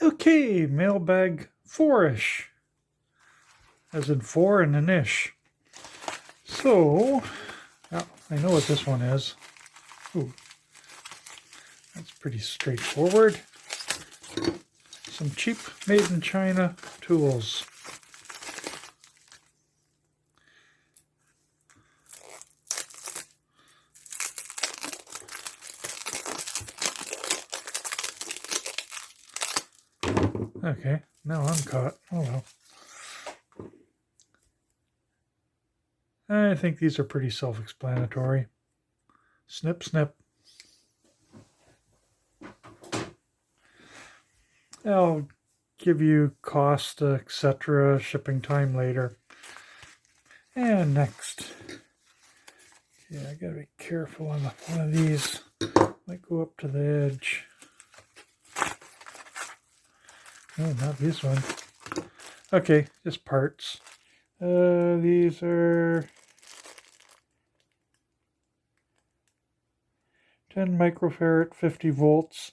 Okay, mailbag 4-ish, as in 4 and an ish. So, I know what this one is. Ooh, that's pretty straightforward. Some cheap made in China tools. Okay, now I'm caught. Oh well. I think these are pretty self-explanatory. Snip, snip. I'll give you cost, etc., shipping time later. And next. Yeah, I gotta be careful on one of these. Might go up to the edge. Oh, not this one. Okay, just parts. These are 10 microfarad, 50 volts.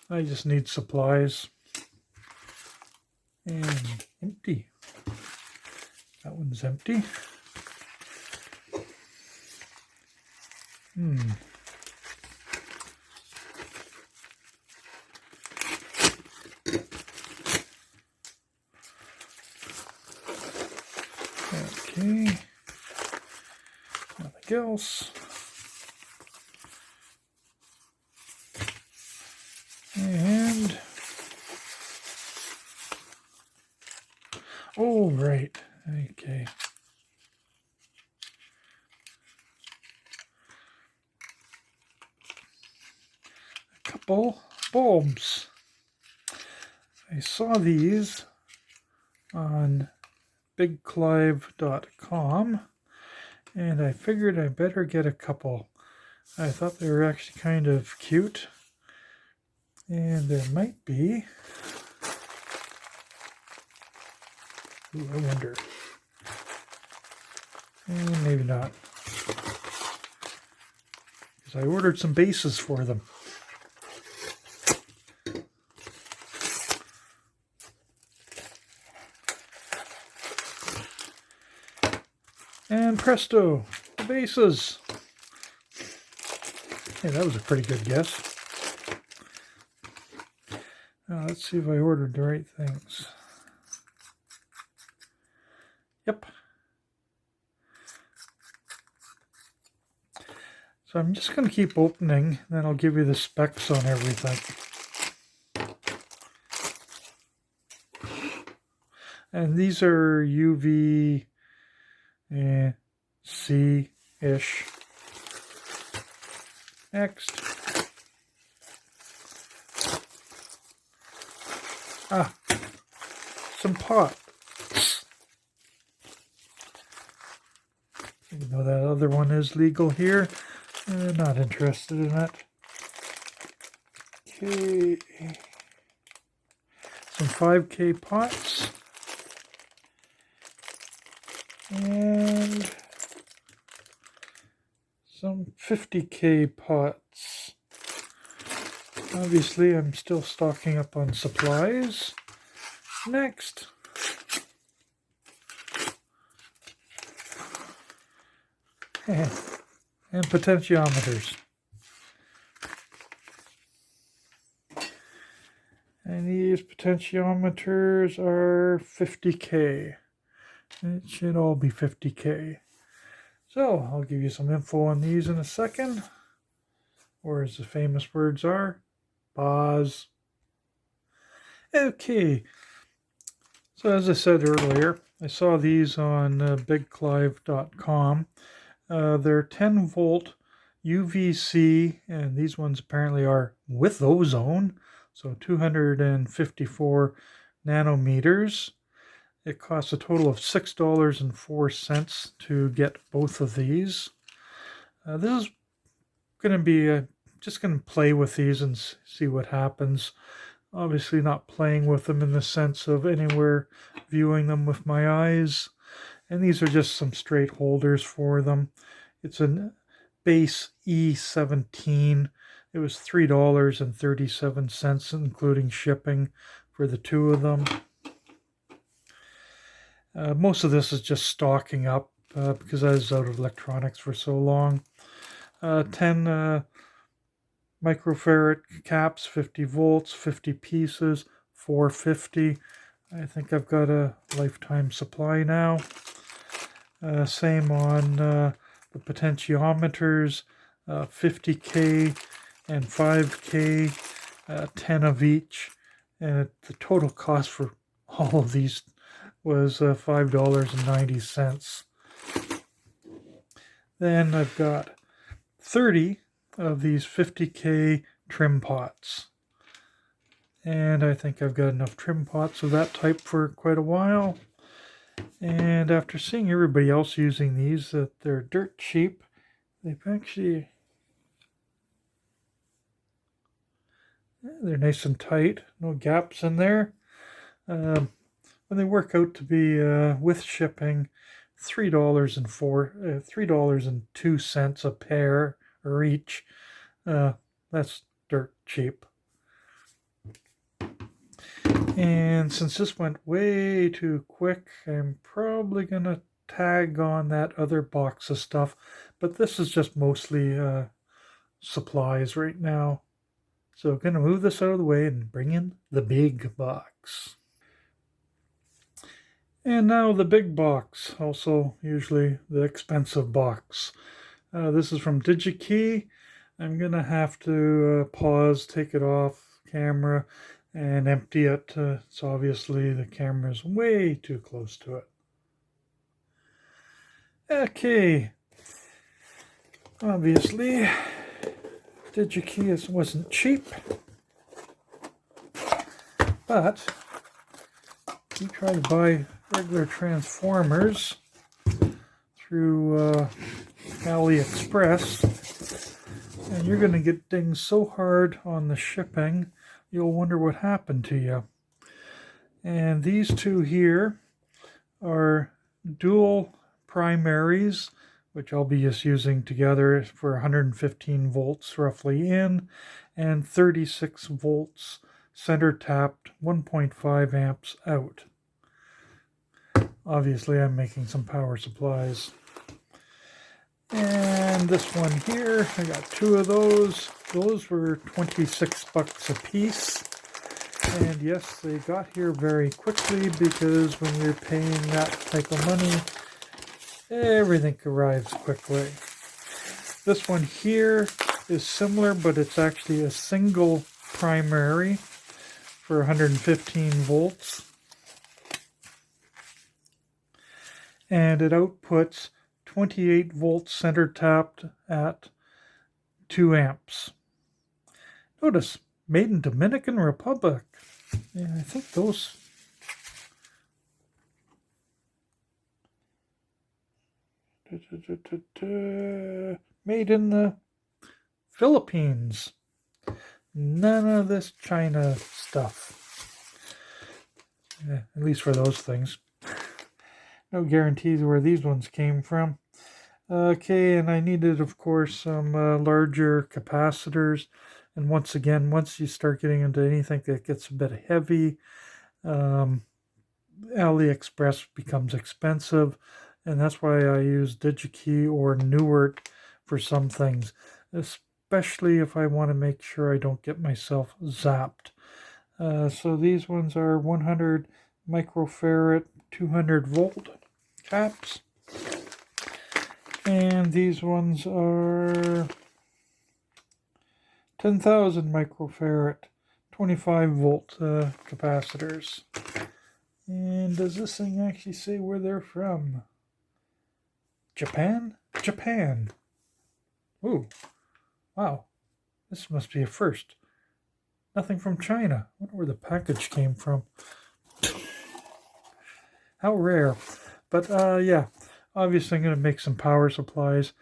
I just need supplies. And empty. That one's empty. Okay. Nothing else. And oh, right. Okay. A couple bulbs. I saw these on BigCliveDotCom, and I figured I better get a couple. I thought they were actually kind of cute, and there might be. Ooh, I wonder. Maybe not, because I ordered some bases for them. And presto, the bases. Hey, that was a pretty good guess. Now let's see if I ordered the right things. Yep. So I'm just going to keep opening, then I'll give you the specs on everything. And these are UV C-ish. Next. Some pot. Even though that other one is legal here, not interested in that. Okay. Some 5K pots. And some 50K pots. Obviously, I'm still stocking up on supplies. Next. And potentiometers. And these potentiometers are 50K. It should all be 50K. So I'll give you some info on these in a second. Or as the famous words are, pause. Okay. So as I said earlier, I saw these on BigClive.com. They're 10 volt UVC, and these ones apparently are with ozone, so 254 nanometers. It costs a total of $6.04 to get both of these. This is going to be just going to play with these and see what happens. Obviously not playing with them in the sense of anywhere viewing them with my eyes. And these are just some straight holders for them. It's a base E17. It was $3.37, including shipping, for the two of them. Most of this is just stocking up because I was out of electronics for so long. 10 microfarad caps, 50 volts, 50 pieces, 450. I think I've got a lifetime supply now. Same on the potentiometers, 50K and 5K, 10 of each. And the total cost for all of these was $5.90. Then I've got 30 of these 50K trim pots. And I think I've got enough trim pots of that type for quite a while. And after seeing everybody else using these, that they're dirt cheap, they've actually, they're nice and tight, no gaps in there. When they work out to be, with shipping, $3.02 a pair or each. That's dirt cheap. And since this went way too quick, I'm probably going to tag on that other box of stuff. But this is just mostly supplies right now. So I'm going to move this out of the way and bring in the big box. And now the big box, also usually the expensive box. This is from Digikey. I'm going to have to pause, take it off camera, and empty it. So obviously the camera is way too close to it. Okay. Obviously, Digikey wasn't cheap, but you try to buy regular transformers through Aliexpress, and you're going to get dinged so hard on the shipping, you'll wonder what happened to you. And these two here are dual primaries, which I'll be just using together for 115 volts roughly in, and 36 volts center tapped 1.5 amps out. Obviously I'm making some power supplies. And this one here, I got two of those. Those were 26 bucks a piece. And yes, they got here very quickly because when you're paying that type of money, everything arrives quickly. This one here is similar, but it's actually a single primary for 115 volts. And it outputs 28 volts center tapped at 2 amps. Notice, made in Dominican Republic. Yeah, I think those... Made in the Philippines. None of this China stuff. Yeah, at least for those things. No guarantees where these ones came from. Okay, and I needed, of course, some larger capacitors. And once again, once you start getting into anything that gets a bit heavy, Aliexpress becomes expensive. And that's why I use Digikey or Newart for some things, especially if I want to make sure I don't get myself zapped. So these ones are 100 microfarad, 200 volt caps. And these ones are 10,000 microfarad, 25 volt capacitors. And does this thing actually say where they're from? Japan? Japan. Ooh. Wow. This must be a first. Nothing from China. I wonder where the package came from. How rare. But yeah, obviously I'm going to make some power supplies.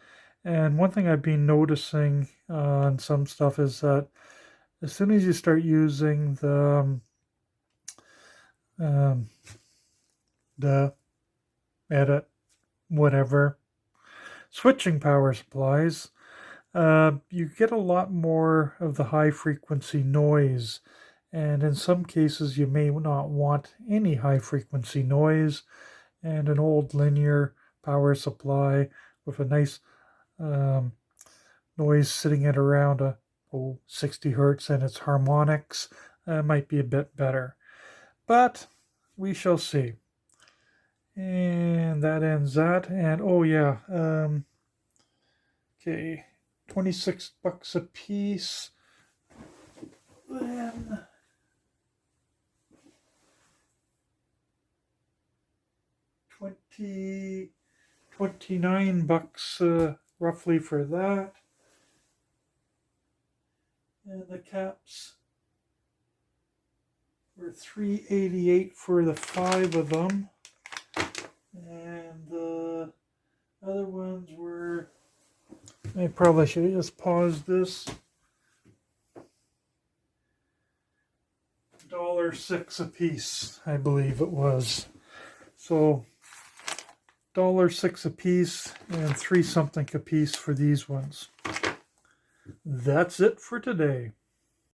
And one thing I've been noticing on some stuff is that as soon as you start using the edit, whatever, switching power supplies, you get a lot more of the high frequency noise. And in some cases, you may not want any high frequency noise, and an old linear power supply with a nice noise sitting at around 60 hertz and its harmonics might be a bit better. But we shall see. And that ends that. And oh yeah, okay, $26 a piece. Then $29 roughly for that. And the caps were $3.88 for the 5 of them. And the other ones were, I probably should have just paused this. $1.06 a piece, I believe it was. So $1.06 a piece and 3 something a piece for these ones. That's it for today.